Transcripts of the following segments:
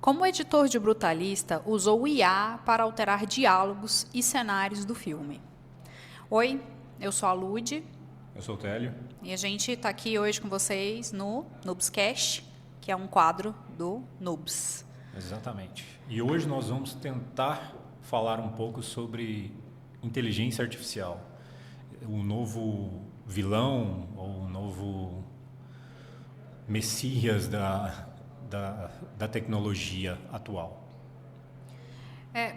Como o editor de Brutalista usou o IA para alterar diálogos e cenários do filme. Oi, eu sou a Lud Eu sou o Télio. e a gente está aqui hoje com vocês no Noobscast, que é um quadro do Noobs. Exatamente. E hoje nós vamos tentar falar um pouco sobre inteligência artificial. O novo vilão ou o novo messias da tecnologia atual.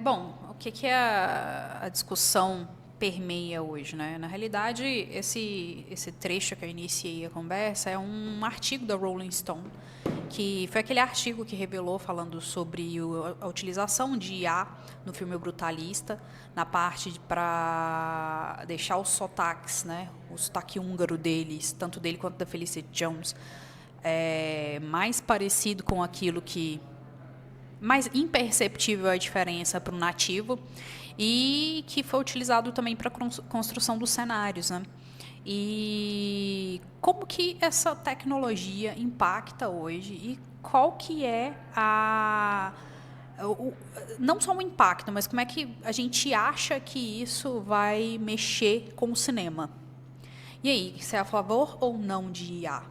Bom, o que a discussão permeia hoje, né? Na realidade, esse trecho que eu iniciei a conversa é um artigo da Rolling Stone, que foi aquele artigo que revelou falando sobre a utilização de IA no filme O Brutalista, na parte para deixar os sotaques, né? O sotaque húngaro deles, tanto dele quanto da Felicity Jones, mais parecido com aquilo que mais imperceptível a diferença para o nativo e que foi utilizado também para a construção dos cenários, né? E como que essa tecnologia impacta hoje e qual que é não só o impacto, mas como é que a gente acha que isso vai mexer com o cinema? E aí, você é a favor ou não de IA?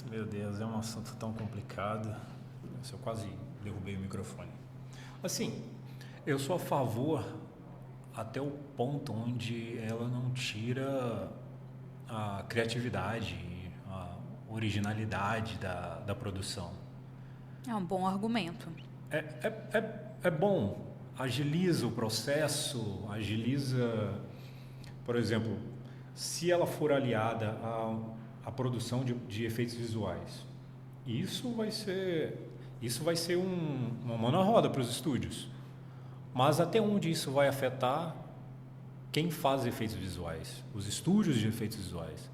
Meu Deus, é um assunto tão complicado. Eu quase derrubei o microfone. Assim, eu sou a favor até o ponto onde ela não tira a criatividade, a originalidade da produção. É um bom argumento. É bom, agiliza o processo, agiliza, por exemplo, se ela for aliada à produção de efeitos visuais, isso vai ser uma mão na roda para os estúdios. Mas até onde isso vai afetar quem faz efeitos visuais, os estúdios de efeitos visuais?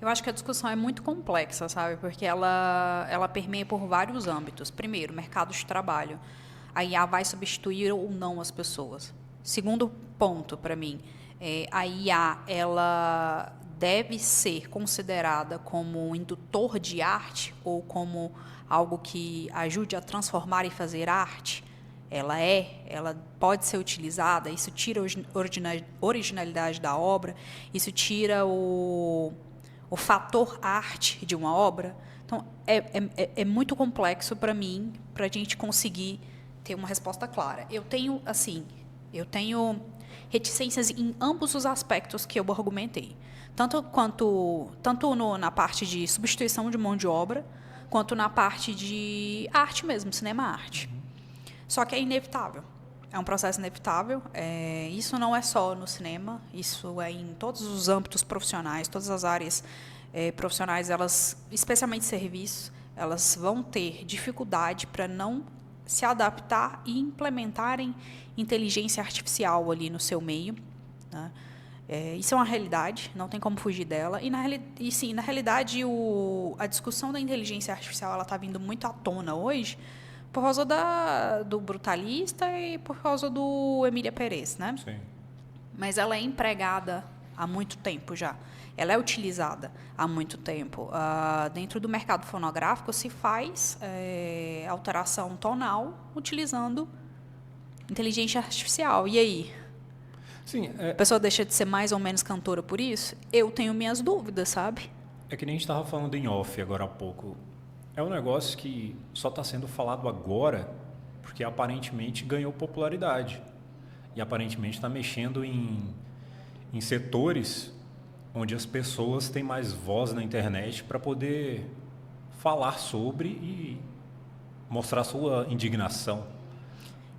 Eu acho que a discussão é muito complexa, sabe? Porque ela permeia por vários âmbitos. Primeiro, mercado de trabalho. A IA vai substituir ou não as pessoas. Segundo ponto, para mim, a IA ela deve ser considerada como um indutor de arte ou como algo que ajude a transformar e fazer arte. Ela pode ser utilizada, isso tira a originalidade da obra, isso tira o fator arte de uma obra. Então, é muito complexo para mim, para a gente conseguir ter uma resposta clara. Eu tenho reticências em ambos os aspectos que eu argumentei. Tanto na parte de substituição de mão de obra, quanto na parte de arte mesmo, cinema-arte. Só que é inevitável. É um processo inevitável. Isso não é só no cinema, isso é em todos os âmbitos profissionais, todas as áreas profissionais, elas, especialmente serviços, elas vão ter dificuldade para não se adaptar e implementarem inteligência artificial ali no seu meio, né? Isso é uma realidade, não tem como fugir dela. E na realidade, a discussão da inteligência artificial está vindo muito à tona hoje, por causa do Brutalista e por causa do Emília Pérez, né? Sim. Mas ela é empregada há muito tempo já. Ela é utilizada há muito tempo. Dentro do mercado fonográfico se faz alteração tonal utilizando inteligência artificial. E aí? Sim, A pessoa deixa de ser mais ou menos cantora por isso? Eu tenho minhas dúvidas, sabe? é que nem a gente estava falando em off agora há pouco. É um negócio que só está sendo falado agora porque aparentemente ganhou popularidade. E aparentemente está mexendo em setores onde as pessoas têm mais voz na internet para poder falar sobre e mostrar sua indignação.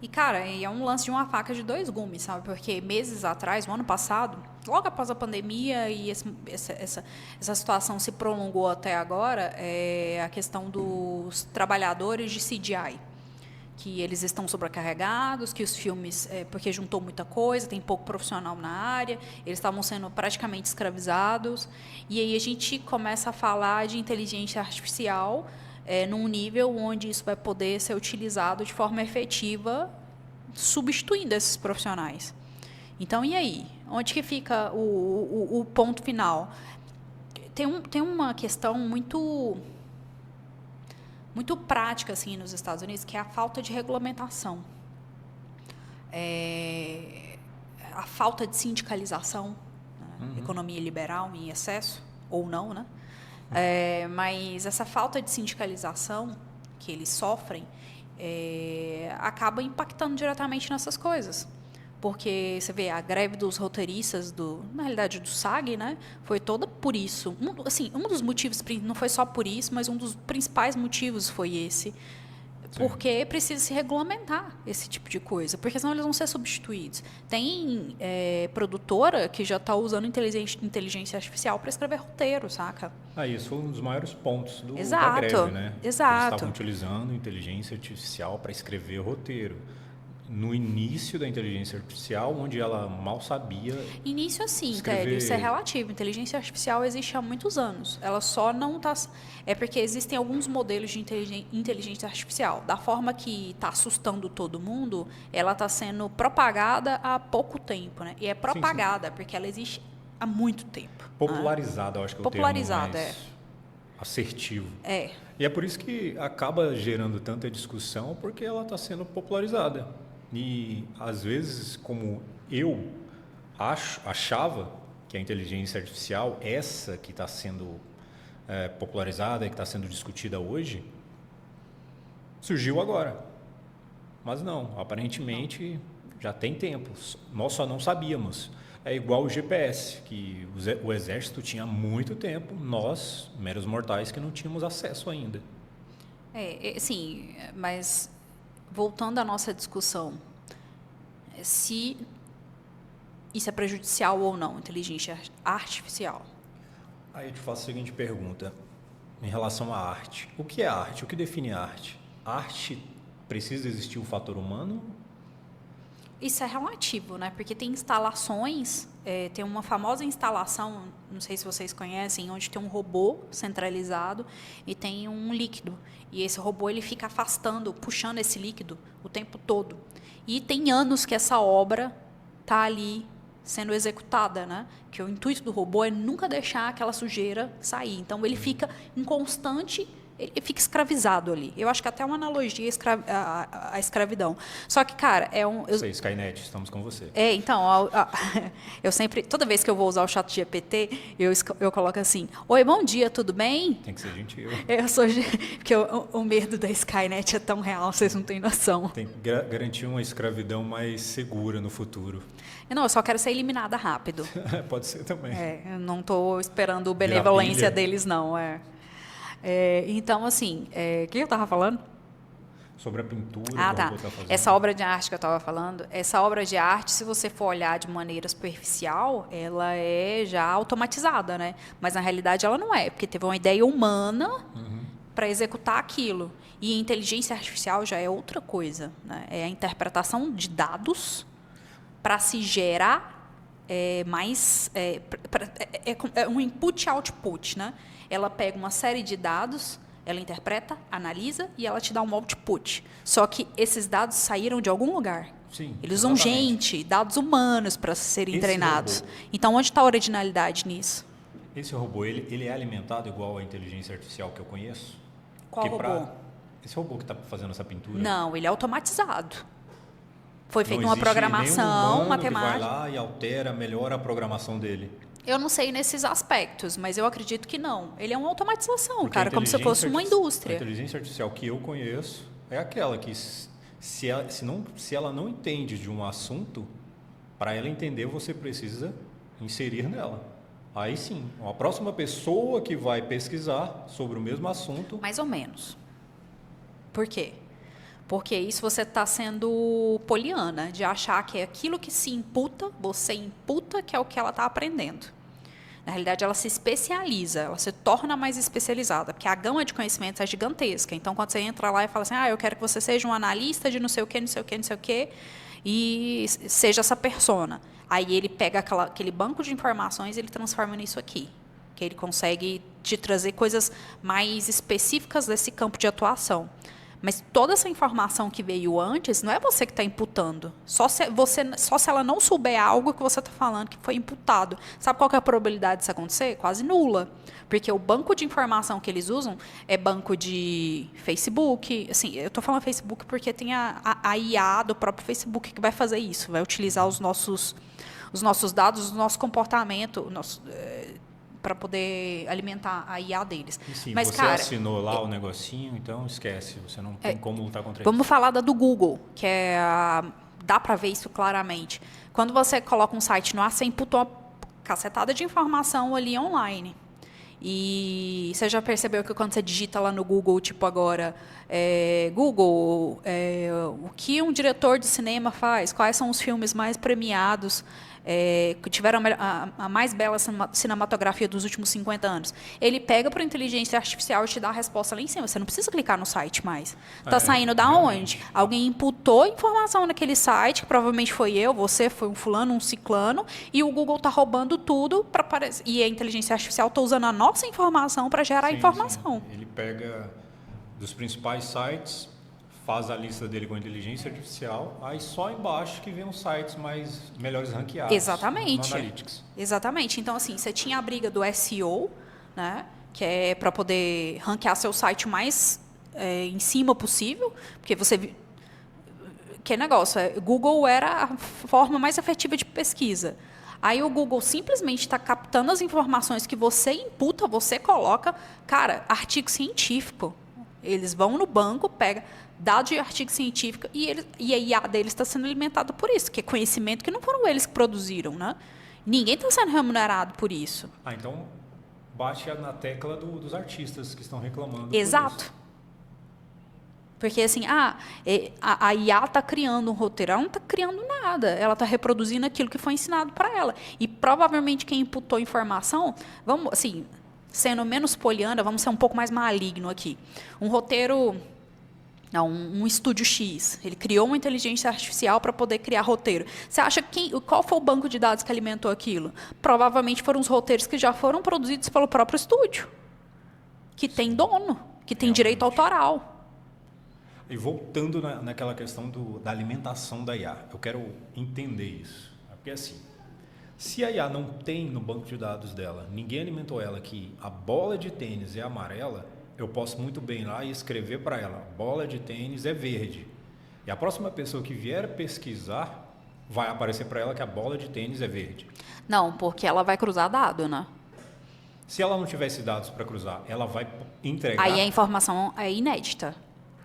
E, cara, é um lance de uma faca de dois gumes, sabe? Porque meses atrás, no ano passado, logo após a pandemia e essa situação se prolongou até agora, a questão dos trabalhadores de CGI. Que eles estão sobrecarregados, que os filmes, porque juntou muita coisa, tem pouco profissional na área, eles estavam sendo praticamente escravizados. E aí a gente começa a falar de inteligência artificial num nível onde isso vai poder ser utilizado de forma efetiva, substituindo esses profissionais. Então, e aí? Onde que fica o ponto final? Tem uma questão muito muito prática assim nos Estados Unidos, que é a falta de regulamentação. A falta de sindicalização, né? Economia liberal em excesso, ou não, né? Mas essa falta de sindicalização que eles sofrem acaba impactando diretamente nessas coisas. Porque você vê a greve dos roteiristas, na realidade do SAG, né, foi toda por isso. Um dos motivos, não foi só por isso, mas um dos principais motivos foi esse. Sim. Porque precisa se regulamentar esse tipo de coisa, porque senão eles vão ser substituídos. Tem produtora que já está usando inteligência artificial para escrever roteiro, saca? Isso foi um dos maiores pontos da greve, né? Exato. Eles estavam utilizando inteligência artificial para escrever roteiro. No início da inteligência artificial, onde ela mal sabia Início assim, escrever... isso é relativo. Inteligência artificial existe há muitos anos. Ela só não está... É porque existem alguns modelos de inteligência artificial. Da forma que está assustando todo mundo, ela está sendo propagada há pouco tempo, né? E é propagada, sim. Porque ela existe há muito tempo. Popularizada, eu acho que é o termo mais assertivo. E é por isso que acaba gerando tanta discussão, porque ela está sendo popularizada. E, às vezes, como eu achava que a inteligência artificial, essa que está sendo popularizada e que está sendo discutida hoje, surgiu agora. Mas não, aparentemente já tem tempo. Nós só não sabíamos. É igual o GPS, que o Exército tinha há muito tempo, nós, meros mortais, que não tínhamos acesso ainda. Sim, mas... Voltando à nossa discussão, se isso é prejudicial ou não, inteligência artificial. Aí eu te faço a seguinte pergunta, em relação à arte. O que é arte? O que define arte? Arte precisa existir o fator humano? Isso é relativo, né? Porque tem instalações, tem uma famosa instalação, não sei se vocês conhecem, onde tem um robô centralizado e tem um líquido. E esse robô ele fica afastando, puxando esse líquido o tempo todo. E tem anos que essa obra está ali sendo executada, né? Que o intuito do robô é nunca deixar aquela sujeira sair. Então ele fica em constante... Ele fica escravizado ali. Eu acho que até uma analogia à escravidão. Só que, cara, Sei, Skynet, estamos com você. Então, eu sempre... Toda vez que eu vou usar o ChatGPT, eu coloco assim, oi, bom dia, tudo bem? Tem que ser gentil. Porque o medo da Skynet é tão real, vocês não têm noção. Tem que garantir uma escravidão mais segura no futuro. Não, eu só quero ser eliminada rápido. Pode ser também. Eu não estou esperando a benevolência deles, não. Então, assim, o que eu estava falando? Sobre a pintura. Tá. Essa obra de arte que eu estava falando, essa obra de arte, se você for olhar de maneira superficial, ela é já automatizada, né? Mas, na realidade, ela não é, porque teve uma ideia humana para executar aquilo. E a inteligência artificial já é outra coisa, né? É a interpretação de dados para se gerar um input-output, né? Ela pega uma série de dados, ela interpreta, analisa e ela te dá um output. Só que esses dados saíram de algum lugar. Sim, eles usam dados humanos para serem treinados. Então, onde está a originalidade nisso? Esse robô, ele é alimentado igual à inteligência artificial que eu conheço? Qual robô? Esse robô que está fazendo essa pintura? Não, ele é automatizado. Foi feita uma programação matemática. Que vai lá e altera, melhora a programação dele. Eu não sei nesses aspectos, mas eu acredito que não. Ele é uma automatização, cara, como se fosse uma indústria. A inteligência artificial que eu conheço é aquela que, se ela não entende de um assunto, para ela entender, você precisa inserir nela. Aí sim, a próxima pessoa que vai pesquisar sobre o mesmo assunto... Mais ou menos. Por quê? Porque isso você está sendo poliana, de achar que é aquilo que se imputa, você imputa, que é o que ela está aprendendo. Na realidade, ela se especializa, ela se torna mais especializada, porque a gama de conhecimentos é gigantesca. Então, quando você entra lá e fala assim, eu quero que você seja um analista de não sei o quê, não sei o quê, não sei o quê, e seja essa persona. Aí ele pega aquele banco de informações e ele transforma nisso aqui. Que ele consegue te trazer coisas mais específicas desse campo de atuação. Mas toda essa informação que veio antes, não é você que está imputando. Só se ela não souber algo que você está falando que foi imputado. Sabe qual que é a probabilidade disso acontecer? Quase nula. Porque o banco de informação que eles usam é banco de Facebook. Assim, eu estou falando Facebook porque tem a IA do próprio Facebook que vai fazer isso. Vai utilizar os nossos dados, o nosso comportamento, para poder alimentar a IA deles. E sim, mas, você cara, assinou lá o negocinho, então esquece, você não tem como lutar contra isso. Vamos falar da do Google, que dá para ver isso claramente. Quando você coloca um site no ar, você imputou uma cacetada de informação ali online. E você já percebeu que quando você digita lá no Google, tipo agora, Google, o que um diretor de cinema faz? Quais são os filmes mais premiados que tiveram a mais bela cinematografia dos últimos 50 anos? Ele pega por inteligência artificial e te dá a resposta lá em cima. Você não precisa clicar no site mais. Está saindo da onde? Alguém imputou informação naquele site, que provavelmente foi eu, você, foi um fulano, um ciclano, e o Google está roubando tudo para aparecer. E a inteligência artificial está usando a nossa informação para gerar informação. Sim. Ele pega dos principais sites, faz a lista dele com a inteligência artificial, aí só embaixo que vem os sites melhores ranqueados. Exatamente. No Analytics. Exatamente. Então, assim, você tinha a briga do SEO, né, que é para poder ranquear seu site mais em cima possível, porque você... Que negócio, Google era a forma mais efetiva de pesquisa. Aí o Google simplesmente está captando as informações que você imputa, você coloca, cara, artigo científico. Eles vão no banco, pega dados de artigo científico e a IA deles está sendo alimentada por isso, que é conhecimento que não foram eles que produziram, né? Ninguém está sendo remunerado por isso. Então bate na tecla dos artistas que estão reclamando. Exato. Porque assim, a IA está criando um roteiro, ela não está criando nada, ela está reproduzindo aquilo que foi ensinado para ela. E provavelmente quem imputou informação, vamos assim, sendo menos poliana, vamos ser um pouco mais maligno aqui. Um roteiro, não, um estúdio X, ele criou uma inteligência artificial para poder criar roteiro. Você acha qual foi o banco de dados que alimentou aquilo? Provavelmente foram os roteiros que já foram produzidos pelo próprio estúdio, que tem dono, que tem direito autoral. E voltando naquela questão da alimentação da IA, eu quero entender isso. Porque assim, se a IA não tem no banco de dados dela, ninguém alimentou ela que a bola de tênis é amarela, eu posso muito bem lá e escrever para ela, a bola de tênis é verde. E a próxima pessoa que vier pesquisar, vai aparecer para ela que a bola de tênis é verde. Não, porque ela vai cruzar dado, né? Se ela não tivesse dados para cruzar, ela vai entregar... Aí a informação é inédita.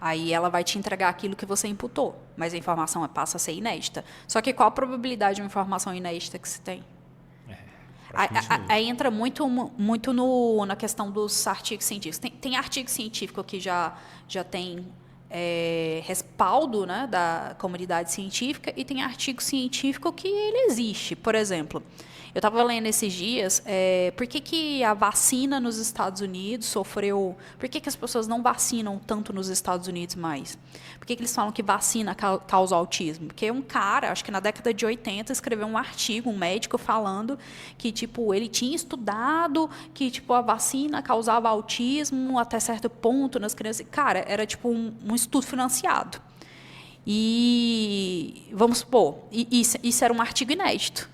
Aí ela vai te entregar aquilo que você imputou, mas a informação passa a ser inédita. Só que qual a probabilidade de uma informação inédita que se tem? Aí entra muito na questão dos artigos científicos. Tem artigo científico que já tem respaldo, né, da comunidade científica, e tem artigo científico que ele existe. Por exemplo, eu estava lendo esses dias por que a vacina nos Estados Unidos sofreu... Por que as pessoas não vacinam tanto nos Estados Unidos mais? Por que eles falam que vacina causa autismo? Porque um cara, acho que na década de 80, escreveu um artigo, um médico, falando que tipo, ele tinha estudado que tipo, a vacina causava autismo até certo ponto nas crianças. Cara, era tipo um estudo financiado. E, vamos supor, isso era um artigo inédito.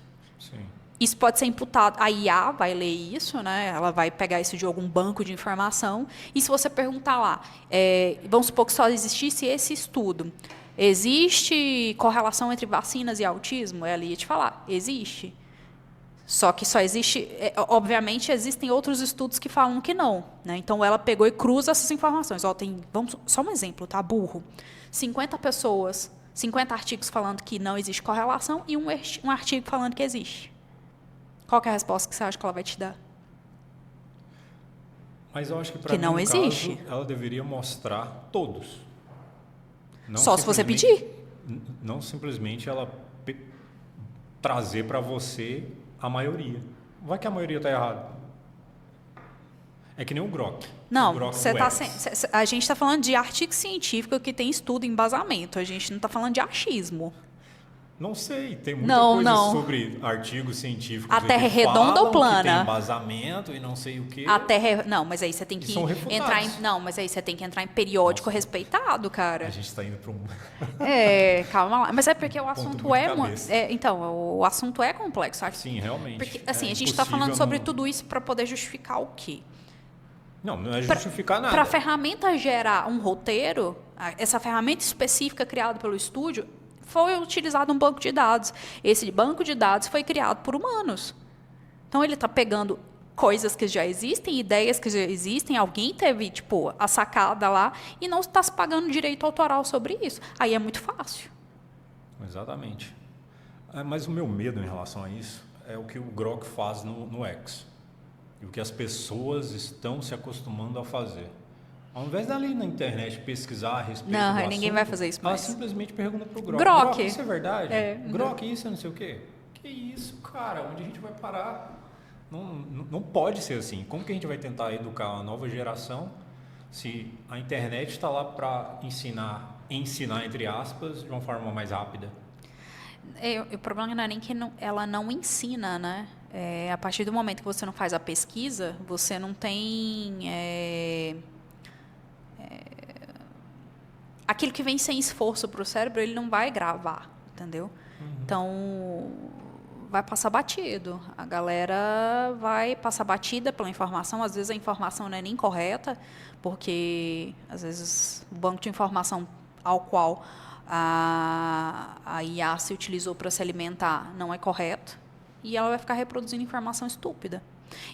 Isso pode ser imputado. A IA vai ler isso, né? Ela vai pegar isso de algum banco de informação. E se você perguntar lá, vamos supor que só existisse esse estudo, existe correlação entre vacinas e autismo? Ela ia te falar, existe. Só que só existe... obviamente, existem outros estudos que falam que não, né? Então, ela pegou e cruza essas informações. Só um exemplo, tá? Burro. 50 pessoas, 50 artigos falando que não existe correlação e um artigo falando que existe. Qual que é a resposta que você acha que ela vai te dar? Mas eu acho que para mim, não existe. Caso, ela deveria mostrar todos. Não só se você pedir. Não simplesmente ela trazer para você a maioria. Vai que a maioria está errada. É que nem o Grok. Não, o Grok a gente está falando de artigo científico que tem estudo e embasamento. A gente não está falando de achismo. Não sei, tem muita Não, coisa não. sobre artigos científicos A aí Terra é que redonda ou falam que tem plana? embasamento e não sei o quê. A Terra Não, mas aí você tem E que são refutados. entrar em... Não, mas aí você tem que entrar em periódico Nossa, respeitado, A cara. gente está indo para um Calma lá. Mas é porque o ponto assunto muito é... cabeça. Então, o assunto é complexo. Sim, realmente. Porque, assim, É a gente está falando impossível sobre não... tudo isso para poder justificar o quê? Não é justificar nada. Para a ferramenta gerar um roteiro, essa ferramenta específica criada pelo estúdio, foi utilizado um banco de dados. Esse banco de dados foi criado por humanos. Então, ele está pegando coisas que já existem, ideias que já existem, alguém teve, tipo, a sacada lá e não está se pagando direito autoral sobre isso. Aí é muito fácil. Exatamente. Mas o meu medo em relação a isso é o que o Grok faz no X. E o que as pessoas estão se acostumando a fazer. Ao invés de ali na internet pesquisar a respeito do assunto... Não, ninguém vai fazer isso mais. Ela simplesmente pergunta pro Grok. Grok, isso é verdade? não. Grok, isso é não sei o quê? Que isso, cara? Onde a gente vai parar? Não pode ser assim. Como que a gente vai tentar educar uma nova geração se a internet está lá para ensinar, entre aspas, de uma forma mais rápida? O problema não é nem que ela não ensina, né? A partir do momento que você não faz a pesquisa, você não tem... aquilo que vem sem esforço para o cérebro, ele não vai gravar, entendeu? Então, vai passar batido. A galera vai passar batida pela informação. Às vezes a informação não é nem correta, porque às vezes o banco de informação ao qual a IA se utilizou para se alimentar não é correto, e ela vai ficar reproduzindo informação estúpida.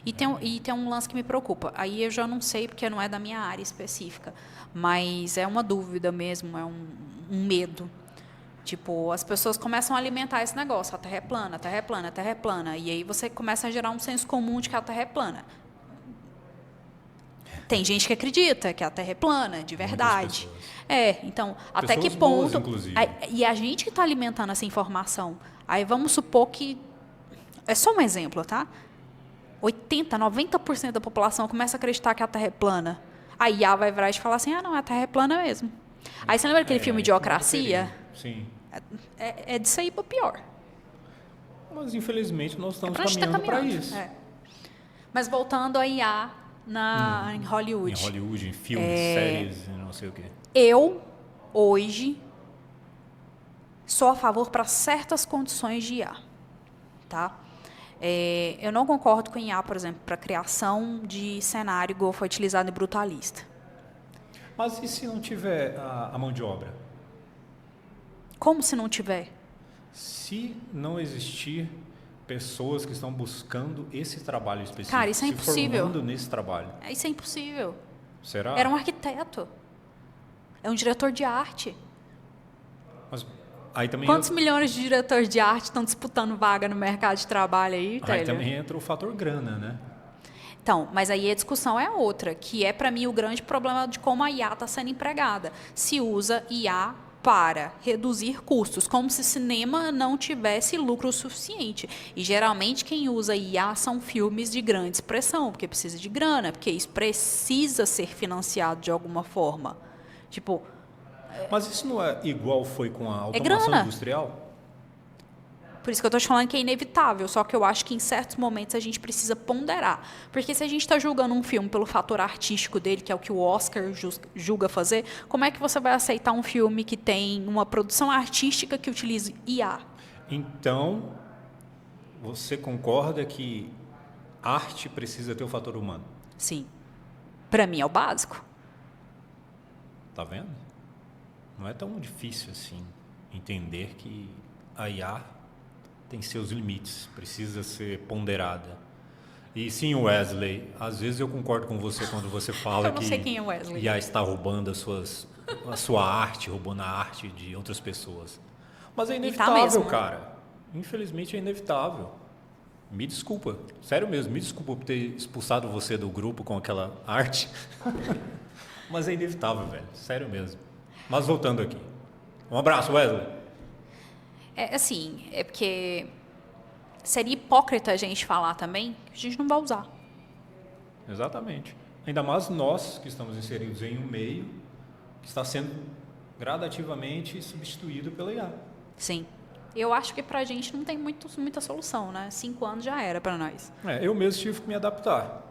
E tem um lance que me preocupa. Aí eu já não sei, porque não é da minha área específica, mas é uma dúvida mesmo, é um medo. Tipo, as pessoas começam a alimentar esse negócio, a Terra é plana, a Terra é plana, a Terra é plana. E aí você começa a gerar um senso comum de que a Terra é plana. Tem gente que acredita que a Terra é plana, de verdade. Então, até que ponto... E a gente que está alimentando essa informação, aí vamos supor que... É só um exemplo, tá? 80%, 90% da população começa a acreditar que a Terra é plana. A IA vai virar e falar assim, não, a Terra é plana mesmo. Aí você lembra aquele filme Idiocracia? Sim. É disso aí para pior. Mas, infelizmente, nós estamos caminhando para isso. Mas voltando a IA em Hollywood. Em Hollywood, em filmes, séries, não sei o quê. Eu, hoje, sou a favor para certas condições de IA. Tá? Eu não concordo com IA, por exemplo, para criação de cenário, igual foi utilizado em Brutalista. Mas e se não tiver a mão de obra? Como se não tiver? Se não existir pessoas que estão buscando esse trabalho específico, cara, isso é impossível. formando nesse trabalho. Isso é impossível. Será? Era um arquiteto. É um diretor de arte. Mas aí também quantos milhões de diretores de arte estão disputando vaga no mercado de trabalho aí, Taylor? Aí também entra o fator grana, né? Então, mas aí a discussão é outra, que é para mim o grande problema de como a IA está sendo empregada. Se usa IA para reduzir custos, como se cinema não tivesse lucro suficiente. E geralmente quem usa IA são filmes de grande expressão, porque precisa de grana, porque isso precisa ser financiado de alguma forma. Tipo, mas isso não é igual foi com a automação industrial? Por isso que eu estou te falando que é inevitável, só que eu acho que em certos momentos a gente precisa ponderar. Porque se a gente está julgando um filme pelo fator artístico dele, que é o que o Oscar julga fazer, como é que você vai aceitar um filme que tem uma produção artística que utiliza IA? Então, você concorda que arte precisa ter o fator humano? Sim. Para mim é o básico. Tá vendo? Não é tão difícil assim entender que a IA tem seus limites, precisa ser ponderada. E sim, Wesley, às vezes eu concordo com você quando você fala eu não sei quem é Wesley. IA está roubando a sua arte, roubando a arte de outras pessoas. Mas é inevitável, tá mesmo, cara. Infelizmente é inevitável. Me desculpa, sério mesmo, me desculpa por ter expulsado você do grupo com aquela arte. Mas é inevitável, velho, sério mesmo. Mas voltando aqui. Um abraço, Wesley. É porque seria hipócrita a gente falar também que a gente não vai usar. Exatamente. Ainda mais nós que estamos inseridos em um meio que está sendo gradativamente substituído pela IA. Sim. Eu acho que pra gente não tem muita solução, né? 5 anos já era pra nós. Eu mesmo tive que me adaptar.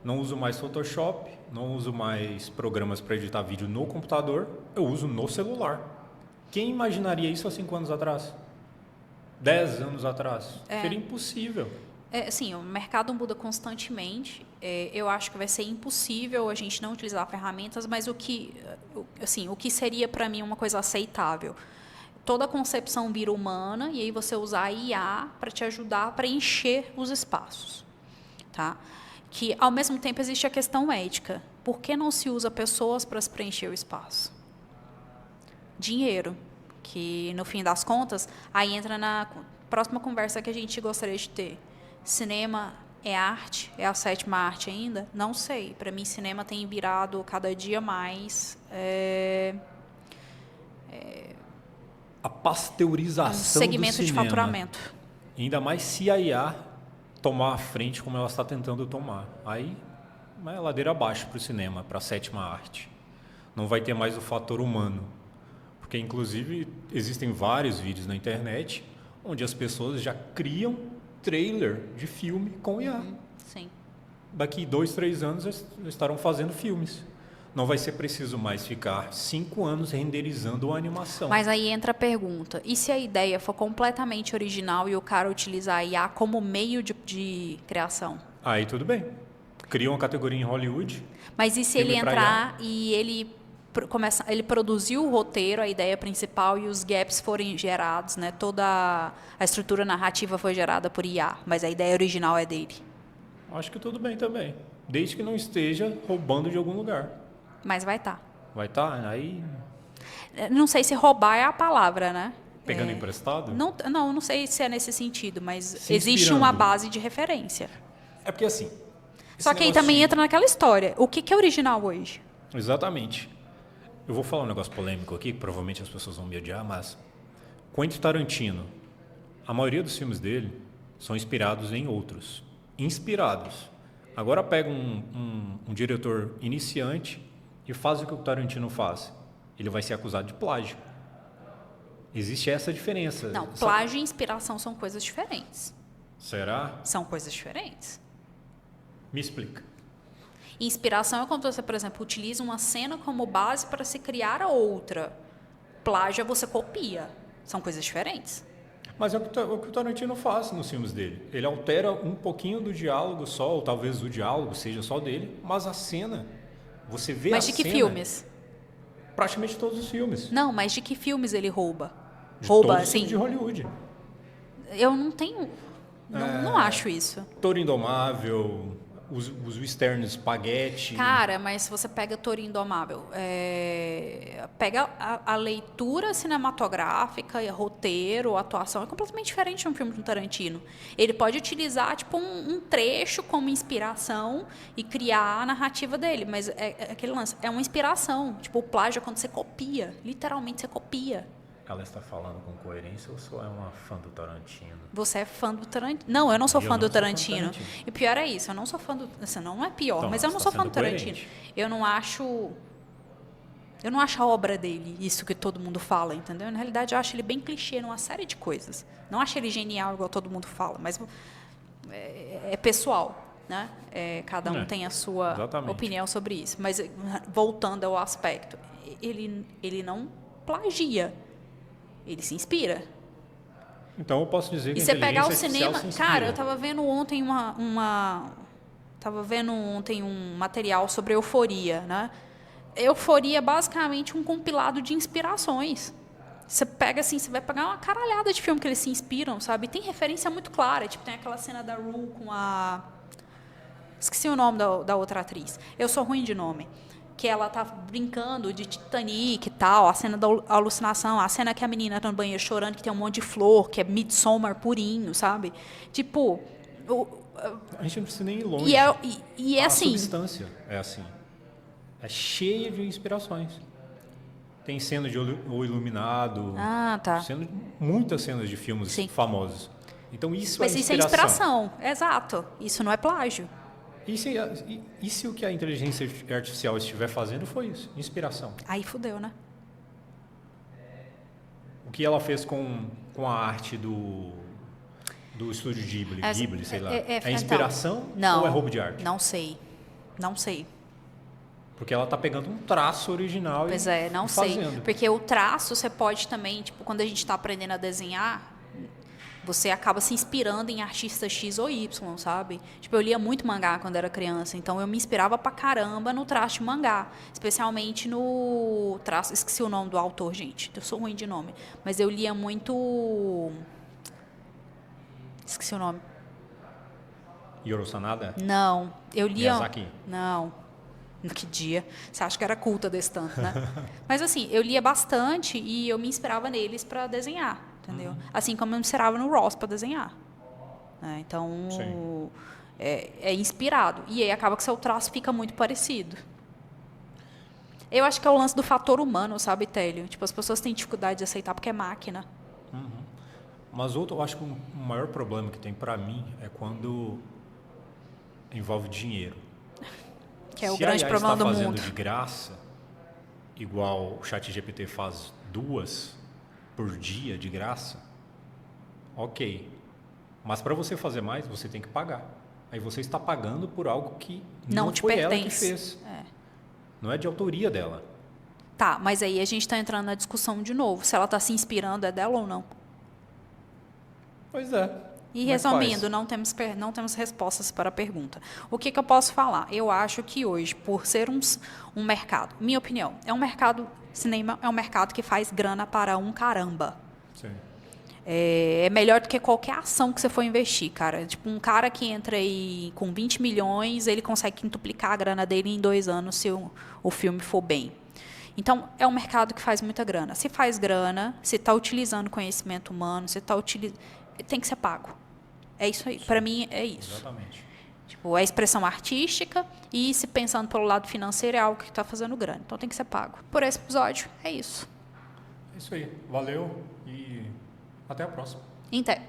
Não uso mais Photoshop, não uso mais programas para editar vídeo no computador, eu uso no celular. Quem imaginaria isso há 5 anos atrás? 10 anos atrás? Seria impossível. Assim, o mercado muda constantemente. Eu acho que vai ser impossível a gente não utilizar ferramentas, mas o que seria para mim uma coisa aceitável? Toda a concepção vira humana e aí você usar a IA para te ajudar a preencher os espaços, tá? Que ao mesmo tempo existe a questão ética. Por que não se usa pessoas para se preencher o espaço? Dinheiro, que no fim das contas, aí entra na próxima conversa que a gente gostaria de ter. Cinema é arte? É a 7ª arte ainda? Não sei. Para mim, cinema tem virado cada dia mais A pasteurização segmento do de cinema. faturamento. Ainda mais se a IA tomar a frente como ela está tentando tomar. Aí é ladeira abaixo para o cinema, para a 7ª arte. Não vai ter mais o fator humano. Porque, inclusive, existem vários vídeos na internet onde as pessoas já criam trailer de filme com IA. Sim. Daqui 2, 3 anos estarão fazendo filmes. Não vai ser preciso mais ficar 5 anos renderizando uma animação. Mas aí entra a pergunta, e se a ideia for completamente original e o cara utilizar a IA como meio de criação? Aí tudo bem. Cria uma categoria em Hollywood. Mas e se ele entrar e ele produziu o roteiro, a ideia principal e os gaps forem gerados, né? Toda a estrutura narrativa foi gerada por IA, mas a ideia original é dele. Acho que tudo bem também. Desde que não esteja roubando de algum lugar. Mas vai estar. Vai estar? Aí... Não sei se roubar é a palavra, né? Pegando emprestado? Não sei se é nesse sentido, mas Se existe inspirando. uma base de referência. É porque assim... Só que aí também entra naquela história. O que é original hoje? Exatamente. Eu vou falar um negócio polêmico aqui, que provavelmente as pessoas vão me odiar, mas... Quentin Tarantino, a maioria dos filmes dele são inspirados em outros. Inspirados. Agora pega um diretor iniciante e faz o que o Tarantino faz. Ele vai ser acusado de plágio. Existe essa diferença. Não, plágio e inspiração são coisas diferentes. Será? São coisas diferentes. Me explica. Inspiração é quando você, por exemplo, utiliza uma cena como base para se criar a outra. Plágio é você copia. São coisas diferentes. Mas é o que o Tarantino faz nos filmes dele. Ele altera um pouquinho do diálogo só, ou talvez o diálogo seja só dele, mas a cena, você vê Mas a de que cena, filmes? praticamente todos os filmes. Não, mas de que filmes ele rouba? De Rouba, todos os assim. filmes de Hollywood. Eu não tenho. Não acho isso. Toro Indomável, os westerns spaghetti. Cara, mas se você pega Toro Indomável, pega a leitura cinematográfica, roteiro, atuação, é completamente diferente de um filme de um Tarantino. Ele pode utilizar tipo um trecho como inspiração e criar a narrativa dele, mas é aquele lance, é uma inspiração. Tipo, o plágio é quando você copia, literalmente você copia. Ela está falando com coerência ou só é uma fã do Tarantino? Você é fã do Tarantino? Não, eu não sou fã do Tarantino. Tarantino. E pior é isso, eu não sou fã do... Assim, não é pior, Então, mas eu você não tá sou fã do sendo Tarantino. coerente. Eu não acho a obra dele, isso que todo mundo fala, entendeu? Na realidade, eu acho ele bem clichê numa série de coisas. Não acho ele genial igual todo mundo fala, mas é pessoal, né? Cada um tem a sua exatamente. opinião sobre isso. Mas voltando ao aspecto, ele não plagia, ele se inspira. Então eu posso dizer que E a você pegar o inteligência artificial cinema... se inspira. Cara, eu estava vendo ontem um material sobre euforia, né? Euforia é basicamente um compilado de inspirações. Você pega assim, você vai pegar uma caralhada de filme que eles se inspiram, sabe? Tem referência muito clara. Tipo, tem aquela cena da Rue com a... Esqueci o nome da outra atriz. Eu sou ruim de nome. Que ela tá brincando de Titanic e tal, a cena da alucinação, a cena que a menina tá no banheiro chorando, que tem um monte de flor, que é Midsommar purinho, sabe? Tipo... A gente não precisa nem ir longe. E é assim... A substância é assim. É cheia de inspirações. Tem cena de O Iluminado. Ah, tá. Muitas cenas de filmes Sim. famosos. Então isso Mas é isso é inspiração, exato. Isso não é plágio. E se o que a inteligência artificial estiver fazendo foi isso? Inspiração. Aí fudeu, né? o que ela fez com a arte do estúdio Ghibli, sei lá. É inspiração não, ou é roubo de arte? Não sei. Não sei. Porque ela tá pegando um traço original pois e não fazendo. sei. Porque o traço você pode também, tipo, quando a gente está aprendendo a desenhar, você acaba se inspirando em artista X ou Y, sabe? Tipo, eu lia muito mangá quando era criança, então eu me inspirava pra caramba no traço de mangá. Especialmente no traço... Esqueci o nome do autor, gente. Eu sou ruim de nome. Mas eu lia muito... Esqueci o nome. Yoro Sanada? Não. Eu lia... Miyazaki? Não. Que dia. Você acha que era culta desse tanto, né? Mas assim, eu lia bastante e eu me inspirava neles para desenhar, entendeu? Assim como eu me inspirava no Ross para desenhar. Né? Então, é inspirado. E aí acaba que seu traço fica muito parecido. Eu acho que é o lance do fator humano, sabe, Télio? Tipo, as pessoas têm dificuldade de aceitar porque é máquina. Mas eu acho que o maior problema que tem para mim é quando envolve dinheiro. Que é o grande problema do mundo. Se a IA está fazendo de graça, igual o ChatGPT faz 2 por dia de graça, ok. Mas para você fazer mais, você tem que pagar. Aí você está pagando por algo que não foi ela que fez. Não é de autoria dela. Tá, mas aí a gente está entrando na discussão de novo. Se ela está se inspirando, é dela ou não? Pois é. E resumindo, não temos respostas para a pergunta. O que eu posso falar? Eu acho que hoje, por ser um mercado, minha opinião, cinema é um mercado que faz grana para um caramba. Sim. É melhor do que qualquer ação que você for investir, cara. Tipo, um cara que entra aí com 20 milhões, ele consegue quintuplicar a grana dele em 2 anos se o filme for bem. Então, é um mercado que faz muita grana. Se faz grana, se está utilizando conhecimento humano, se está tem que ser pago. É isso aí. Para mim, é isso. Exatamente. Tipo, é expressão artística e, se pensando pelo lado financeiro, é algo que está fazendo grana. Então, tem que ser pago. Por esse episódio, é isso. É isso aí. Valeu e até a próxima. Até.